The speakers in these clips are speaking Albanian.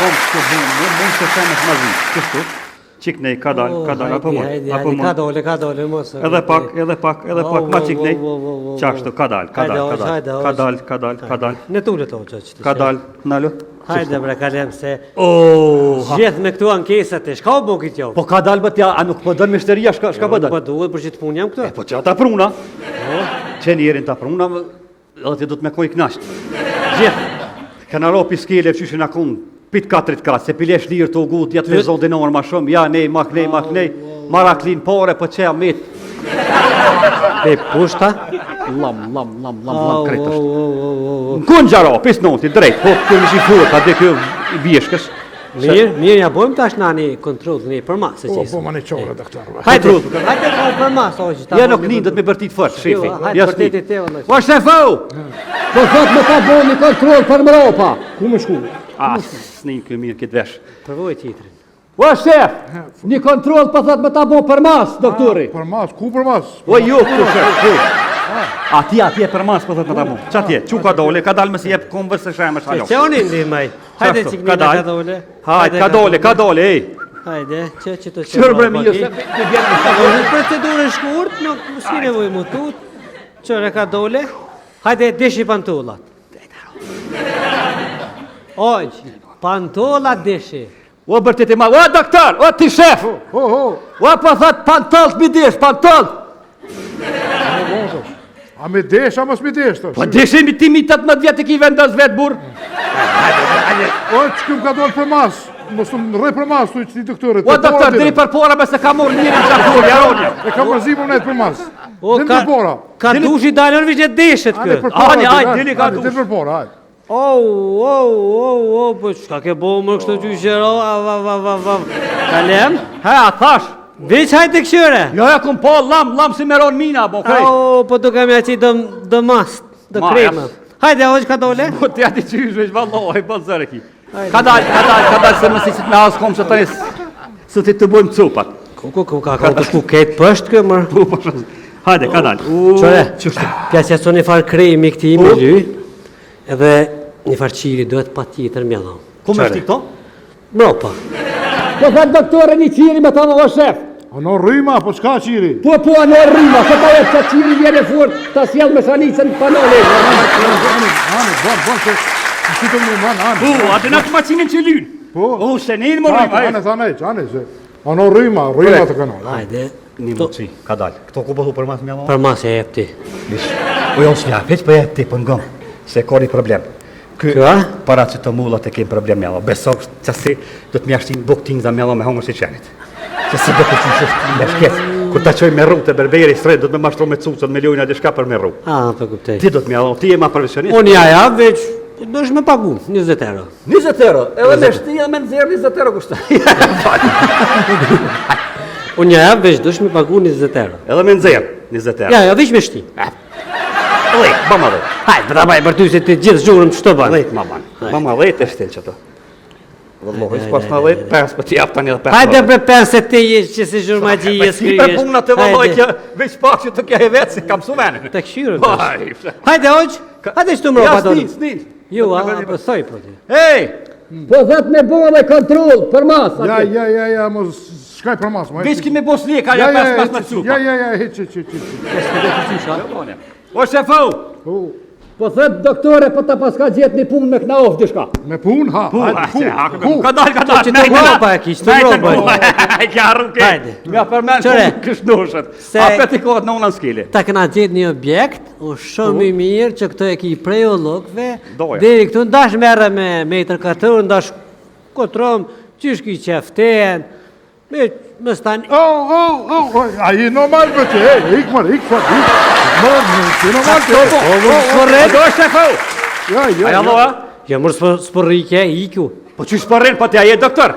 kom të bunë, mund të shemë të mazi, kështu. Qiknej, ka dal, apo mund. Ka dole, mos. Edhe pak, ma qiknej. Qashtu, ka dal. Në tullet o që. Ka dal, nalo. Hajde bre, kalem se... Gjithë me këtu ankesat e, shka o bo këtë jo? Po ka dal bët ja, a nuk po dënë mishteria, shka po dal? Po duhet për që të punë jam këtu? Po që ta pruna. Që njerin ta pruna, edhe ti du të me koj knasht. Gjithë. Këna ro piskele, qyshin akun, pit katrit ka, se pilesh lirë të ugut, ja të vizon dinor ma shumë, ja nej, mak nej, mara klin pare, po që amit. Be pushta? Lam, kretësht. Në kun gjaro, pis noti, drejt, po kërë ishi furët, a dhe kjo i vjeshkës. Mirë, ja bojmë tash nani kontrol një për masë, se qesë. Po, ma një qore, doktor. Hajde për masë, o që ta... Ja nuk linë, dhe të me bërtit fërë, shefi. Hajde për tete te, vëllë. Po shefau! Po thot me ta bojmë një kontrol për Mropa. Ku më shku? Snin kjo mirë këtë vesh. Përvoj tjetërin. O shef, një kontrol po thot me ta bojmë për mas, doktori. Për mas, ku për mas? O ju, ku shef, Atje për mas po thot me ta bojmë. Qa tje, që ka dole, ka dalë më si jep kombës se shemë shalo. Që onin di maj? Hajde që kënjë ka dole. Hajde, ka dole, ej. Hajde, që të Qërë bre mi, se të vjenë në shalo. Në procedurë shkurt, nuk s'ki nevoj më tut. Qërë ka dole. Hajde, deshi pantullat. Oj, pantullat deshi. O bërtit e ma, o doktor, o ti shef. O po thot pantollt mi desh, pantollt. A me desh, a mos me desh, të? Po deshemi ti mi 18 vjetë e ki vendas vetë burë. O, që këm ka dole për mas? Mos të më rrej për mas, të i doktorit. O doktor, diri për pora, bese ka morë njëri në qakur, jaronja. E ka mërzimur nejtë për mas. O, ka dushi dalën vishë deshet kë. Dili ka dush. Dili për pora, hajtë. Po qka ke bo më kështë të gjyshero, Kalem? Ha, thash. Veç hajtë të këshyre? Jo, ja kum po, lam si meron mina, bo krej. Po të kam ja qi dë mast, dë krema. Hajde, o që ka dole? Po të jati qysh veç, vallohaj, po zërë ki. Ka dal, se më si që të me asë kom që të njës, së ti të bojmë cupat. Ka të shku ketë pështë kë, mërë? Hajde, ka dal. Qore, pjasja së një farë kremi këti me ly, edhe një farë qiri duhet pa tjetër mjellon. Ku me shti këto? Mropa. Po thot doktore një qiri me ta në shef. Ano rryma, po qka qiri? Po, ano rryma, se ta e që qiri vjene furt, ta sjell me shanicën panone. Bon, se si të më manë, Atë në të macinin që lynë. Po? Se nejnë më rryma. Ane, se. Ano rryma të kanal. Hajde. Një mëci, ka dal. Këto ku bëhu për mas me Për mas e jep ti. O jo s'ja, veç për jep ti për ngëm, se kori problem. Kja? Para që të mullat e kemë problem me allo. Besok që si do të mjashtin buktin dhe me allo me hongër si qenit. Që si do të që shështë me shket. Kur ta qoj me rru të berberi sret, do të me mashtro me cucët, me ljojna dhe shka për me rru. Po kuptej. Ti do të me allo, ti e ma profesionist. Unë ja, veç, do është me pagu, 20 euro. 20 euro, edhe me shti edhe me nëzirë 20 euro kushta. Unë ja, veç, do është me pagu 20 euro. Edhe me nëzirë 20 euro. Ja, veç me shti. Lejt, ba ma dhe. Hajde, për ta baj për ty se ti gjithë zhurëm që të banë. Lejt, ma banë. Ba ma lejt e shtel që të. Vëllohë, s'pas në lejt, 5 për t'i apë tani edhe 5. Hajde për 5 se ti jesh që si zhurë ma gjijë Si për punat të vëllohë kjo, veç pak që të kja e vetë, si kam su venin. Të këshyrë të është. Hajde, oqë, hajde që të më ropa të Ja, snin. Jo, për thoj për ti. Ej! Po thot me bo dhe kontrol për mas. Ja, mos shkaj për mas. Veç ki me bos leka, ja 5 me cupa. Ja, hiç. O shefau! Po thot doktore, po ta paska gjetë një punë me këna ofë dishka. Me punë, ha. Ka dal. Që të mropa e kishë, të mropa. Kja rruke. Hajde. Nga përmen këshnushet. A peti kohët në unë s'kili. Ta këna gjetë një objekt, o shumë i mirë që këto e ki prejologve, deri këtu ndash merë me metër katër, ndash kotrom, qysh ki qeften, me stani... A i normal për që, ik mërë. Normal që. Do shefau! Aja loa? Ja mërë s'përrike, iku. Po që shpërrin, po t'ja je doktor?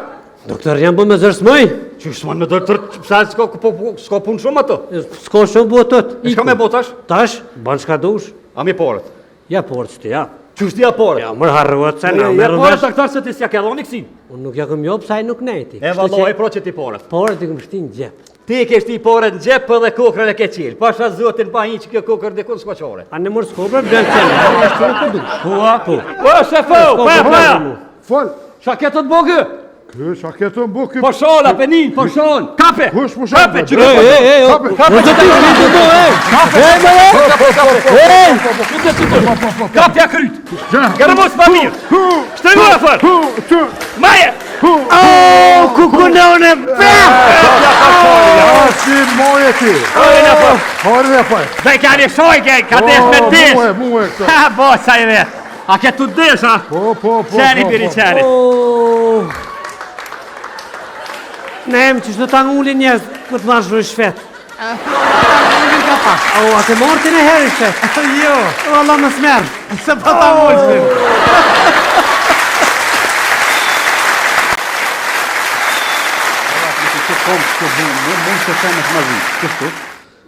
Doktor, jam bu me zërë s'moj? Që shman me doktor, pësa s'ko punë shumë ato? S'ko shumë botët. Shka me botash? Tash, banë shka dush. A mi porët? Ja porët që ti, ja. Që shtia porët? Ja, mërë harruat se në Ja mërë porët vesh. doktor se ti s'ja kellon i kësin. Unë nuk ja këm jopë, sa i nuk nejti. E valoj, pro që ti porët. Porët i këm shtin gjepë. Ti ke shti porët në gjepë dhe kokrën e ke qilë. Pasha zotin pa një që kjo kokrë dhe kënë s'koqore. A në mërë s'kobër, blenë qenë, a në shtu në këtë dush. O, shefo, pa. Fol, Qa ke të të bëgë? Kë, qa ke të mbo kë? Po shon, apenin, po shon. Kape! Kush po shon? Kape, që Kape ja kryt! Gërëmos pa mirë! Shtëngu e fërë! Maje! Kuku në unë e Si moje ti! Hore dhe faj! Dhe ka një shojke, ka desh me desh! Muhe këta! Ha, bosa i dhe! A ke të desh, ha? Po. Qeni biri qeni! Ne që shtë të angulli njës këtë marrë shru shvet. A ke morë të në herë shvet? Jo. Allah më smerë. Se pa ta mojë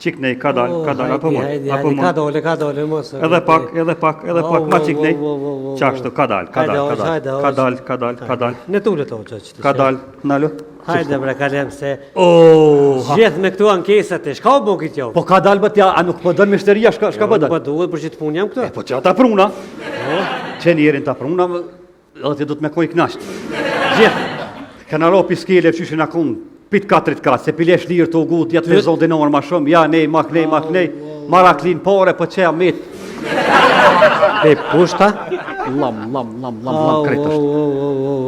Qik nej, ka dal, apo mund. Ka dole, mos. Edhe pak, ma qik nej. Qashtu, ka dal. Në tullet o që të Ka dal, nalo. Hajde bre, kalem se... Gjithë me këtu ankesat e, shka o bo këtë jo? Po ka dal bët ja, a nuk po dën mishteria, shka po dën? Po duhet për që të punë jam këtu? Po që ata pruna. Që njerin ta pruna, edhe ti du të me koj knasht. Gjithë. Këna ro piskele, qyshin akun, pit katrit ka, se pilesh lirë të ugut, ja të vezon dinor ma shumë, ja nej, mak nej, maraklin pare, po që amit. E pushta? Lam, kret është.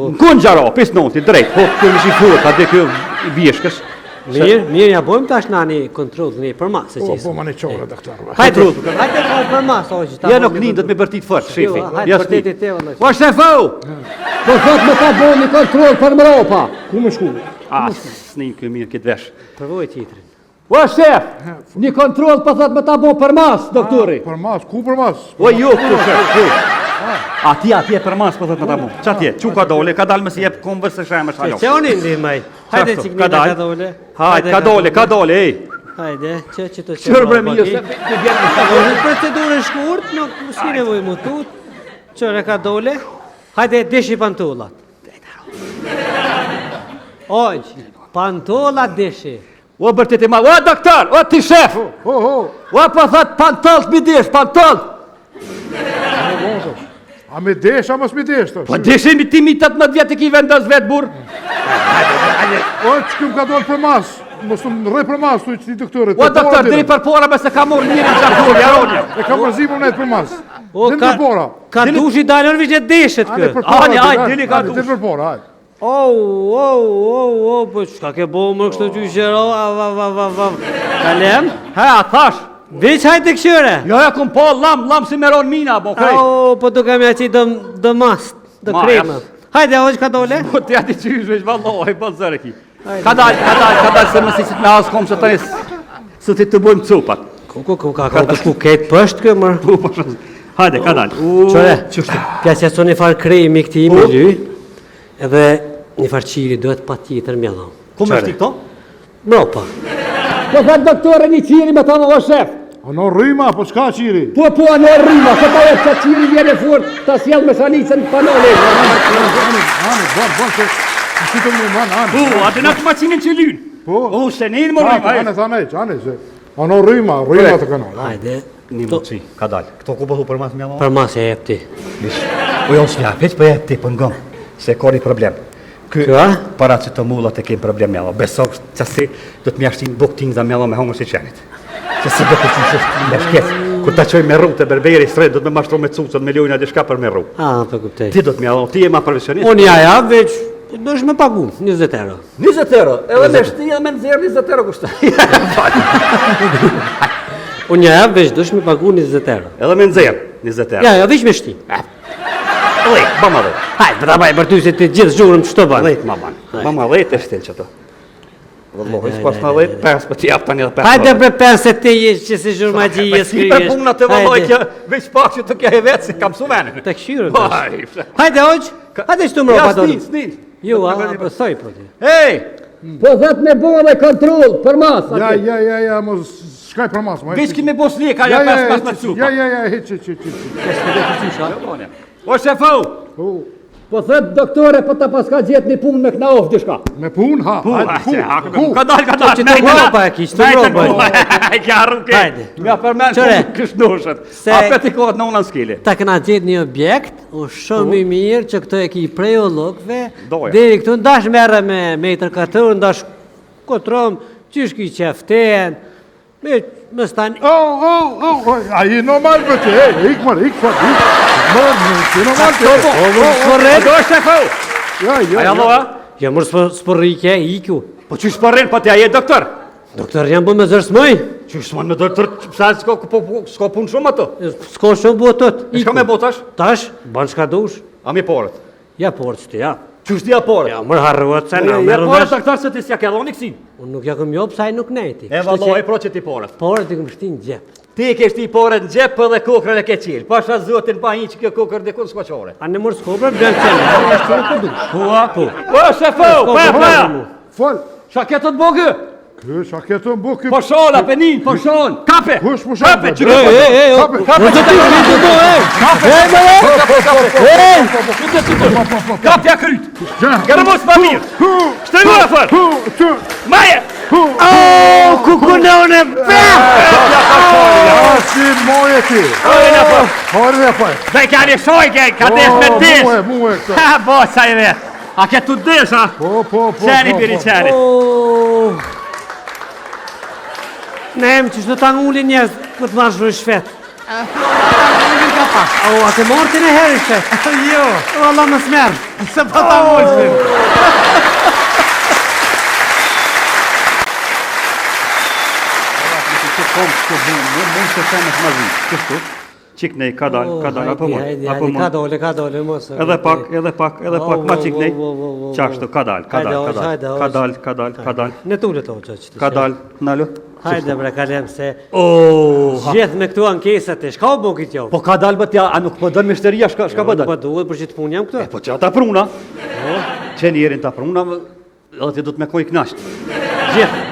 Në kun gjaro, pis noti, drejt, po kjo në shifurët, a dhe kjo i vjeshkës. Mirë, ja bojmë tash nani kontrol një për ma, se qisë. Po, ma në qore, doktor. Hajde për ma, sa ojë. Ja nuk nindët me bërtit fërë, shefi. Hajde bërtit e vëllë. Po shefau! Po thot me ta bo një kontrol për Mropa. Ku me shku? S'nin kjo mirë këtë vesh. Përvoj titrin. O shef, një kontrol po thot me ta bo për mas, doktori. Për mas, ku për mas? O ju, ku shef, Atje për mas, po thot me ta mu. Qa tje, që ka dole, ka dalë me si jep kombës se shemë është halon. Që oni ndi maj? Hajde që kënina ka dole. Hajde, ka dole, ej. Hajde, që të që Qërë bre mirë, se të vjenë në procedurë shkurt, nuk s'ki nevoj më tut. Qërë ka dole. Hajde, deshi pantullat. Oj, pantullat deshi. O bërtit e ma, o doktor, o ti shef. O po thot pantollt mi desh, pantollt. A me desh, a mos me desh, të? Po deshemi ti mi 18 vjetë i ki vendas vetë burë. O, që këm ka dole për mas? Mos të rej për mas, të i doktorit. O doktor, diri për pora me se ka morë njëri në qakur, jaronja. E ka mërzimur nejtë për mas. O, Dini për pora. ka dushi dalën vishë deshet kë. Dini ka Dini për pora, hajde. Po çka ke bo më kështu gjyqero, Kalem? Ha, thash. Veç hajtë këshyre? Jo, ja kum po lam si meron mina, bo krej. Po të kam ja që dë mast, dë krema. Hajde, o që ka dole? Po të jati qysh veç, vallohi, po zërë ki. Ka dal, se më sisit me asë kom që të njësë, së ti të bojmë cupat. Ka të shku ketë pështë kë mërë? Hajde, ka dal. Qore, pjasja së një farë krejmi këti i më ly, edhe një farë qiri duhet pa tjetër mjellon. Ku me shti këto? Mropa. Po thot doktore një qiri me ta në o shef. A në rryma, po qka qiri? Po, në rrima, se ta jetë që qiri vjene furt, ta sjell me shanicën panole. Bon, që si të më manë, Atë në të macinin që lynë. Po. Se një më rryma. Ane, a në rryma të kanal. Hajde. Një më qi, ka dal. Këto ku bëhu për mas mjallon? Për mas e jep ti. O jo s'ja, veç për jep ti për ngëm. Se kori problem. Kë? Para që të mullat e kemë problem mjallon. Besov që si do të mjashtin buk ting za mjallon me hongër si qenit. Që si do të që shështë me shkes. Kur ta qoj me rru të berbejri sret, do të me mashtru me cucën, me ljojnë a dishka për me rru. Po kuptej. Ti do të mjallon, ti e ma profesionist. Unë ja veç, do është me pagu, 20 euro. 20 euro, edhe me shti edhe me nëzirë 20 euro kushtë. Unë ja veç, do është me pagu 20 euro. Edhe me nëzirë 20 euro. Ja, veç me shti. Lejt, bama lejt. Hajde, për ta baj për ty se ti gjithë zhurëm që të banë. Lejt, mama lejt e shtin që të. Vëllohi, s'pas në lejt, pes, për ti aftan edhe pes. Hajde bre pes se ti jesh që si zhurma gjije Si për puna të vëlloj kjo, veç pak që të kja e vetë, si kam su venë. Të këshyrë vesh. Hajde hoq, hajde që të mro pa dole. Snin. Ju, po thoj për ti. Ej, Po thot me bo me kontrol për mas. Ja, mos shkaj për mas. veç ki me bos lije, ka ja pas me cupa. Ja, hiç. O shefau, Po thët doktore, po ta paska gjetë një punë me kna ofë dishka. Me punë, ha. Ka dal, ka dal. Që të roba e kishtë, të roba. Ka rruke. Hajde. Nga përmen Qëre? këshnoshet. Se- A petikohet në unën skili. Ta këna gjetë një objekt, o shumë i mirë që këto e ki prejologve, Doja. deri këtu ndash merre me metër katër, ndash kotrom, qysh ki qeften, me stan... A i normal për të, ik mërë, ik për, ik. Mërë, normal të. Do është e fau. Aja loa? Ja mërë s'përrike, ikju. Po që shpërrin, po t'ja je doktor? Doktor, jam bu me zërsmoj. Që shman me doktor, pësa s'ko punë shumë ato? S'ko shumë botët, Shka me botash? Tash, ban shka dush. A mi porët? Ja porët që ti, ja. Që shtia porët? Ja, mërë harruat, se në Ja merë porët vesh. doktor se ti s'ja ke dhoni kësin. Unë nuk ja këm jopë, saj nuk nejti. E valoj, pro që ti porët. Porët i këm shti në gjep. Ti ke shti porët në gjep dhe kokrën e ke qilë. Pasha zotin pa një që kjo kokrë dhe kënë s'koqore. A në mërë s'kobra, bërë qenë, a shtu nuk pëdush. Hua? Po, shefo, pa. Fol, Qa ke të të bogë? kë, qa ketë në bukë, Po shon, apenin, po shon. Kape! Kush po shon? Kape, që Kape, Kape, që Kapja kryt! Gërmos pa mirë! Shtrëngu e fër! Maje! Kukunon e Ja, si moje ti. Ojnë e fër! Hori dhe paj. Dhe ka një shoj, ka desh me desh! Muhe, këta. Ha, bo, sa i dhe! A ke tu desh, ha? Po. Qeni, biri, qeni! Nem, që shtë ta ngulli njerës këtë marrë shvë shvet. A të morë të në herë shvet? Jo. O, Allah më smerë. Se pa ta ngulli shvet. Mund të shemë të mazin. Kështu? Qik nej, ka dal, apo mund. Apo mund. Ka dole, mos. Edhe pak, ma qik nej. Qashtu, ka dal. Në tullet o që që të Ka dal, nalo. Hajde bre, kalem se... Oh, Gjithë me këtu ankesat e, shka o bo këtë jo? po ka dal bëtja, a nuk më dën mishteria, shka Po bëdën? duhet për që të punë jam këtu. Po që ata pruna, që njerin ta pruna, edhe ti du të me koj knasht. Gjithë,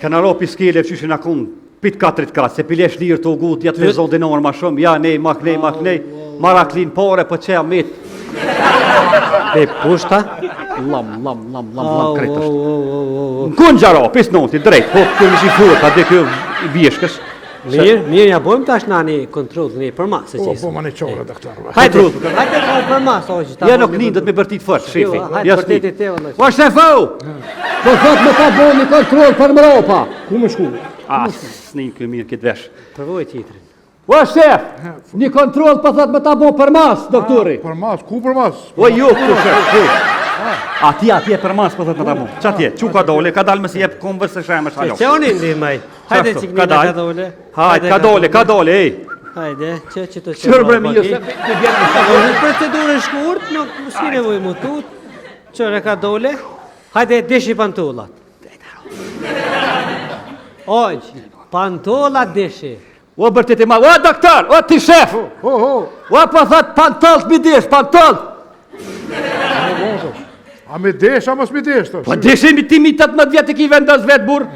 kanë ro piskele, fëshishin akun, pit katrit ka, se pilesh lirë të ugut, ja të lezon dinor ma shumë, ja nej, mak nej, maraklin pore, po që mit. E pushta? Lam, kretësht. Në kun gjaro, pis noti, drejt, po kënë ishi furët, a dhe kjo i vjeshkës. Mirë, ja bojmë tash nani kontrol një për masë, Po, qesë. ma një qore, doktor. Hajde për masë, o që ta... Ja nuk lindët me bërtit fërë, shefi. Hajde për tete te, vëllaj. Po shefo! Po thët me ta bo një kontrol për mropa. Ku me shku? Snin kjo mirë këtë vesh. Përvoj tjetërin. O shef! Një kontrol po thët me ta bo për mas, doktori. Për mas, ku për mas? O ju, ku shef, ku? Ati e për mas, po thët me ta mu. Qa tje, që ka dole, ka dalë me si jep kumbë së shemë shalo. Që onin di maj? Hajde Qashtu, që ka kënina dal. ka dole. Hajde, ka dole, ej. Hajde, që të Qërë bre mi, baki. se të bjerë në Po në procedurë shkurt, nuk s'ki nevoj më tut. Qëre ka dole. Hajde, deshi pantollat. Ojq, pantollat deshi. O bërtit e ma, o doktor, o ti shef! O po thët pantalt mi desh, pantalt! A me desh, a mos me desh, të? Po deshemi ti mi 18 vjetë i ki vendas vetë burë.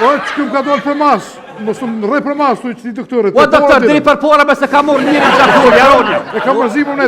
O, që këm ka dole për mas? Mos të më rej për mas, të i doktorit. O doktor, diri për pora me se ka morë njëri në qartur, jaronja. E ka mërzimu në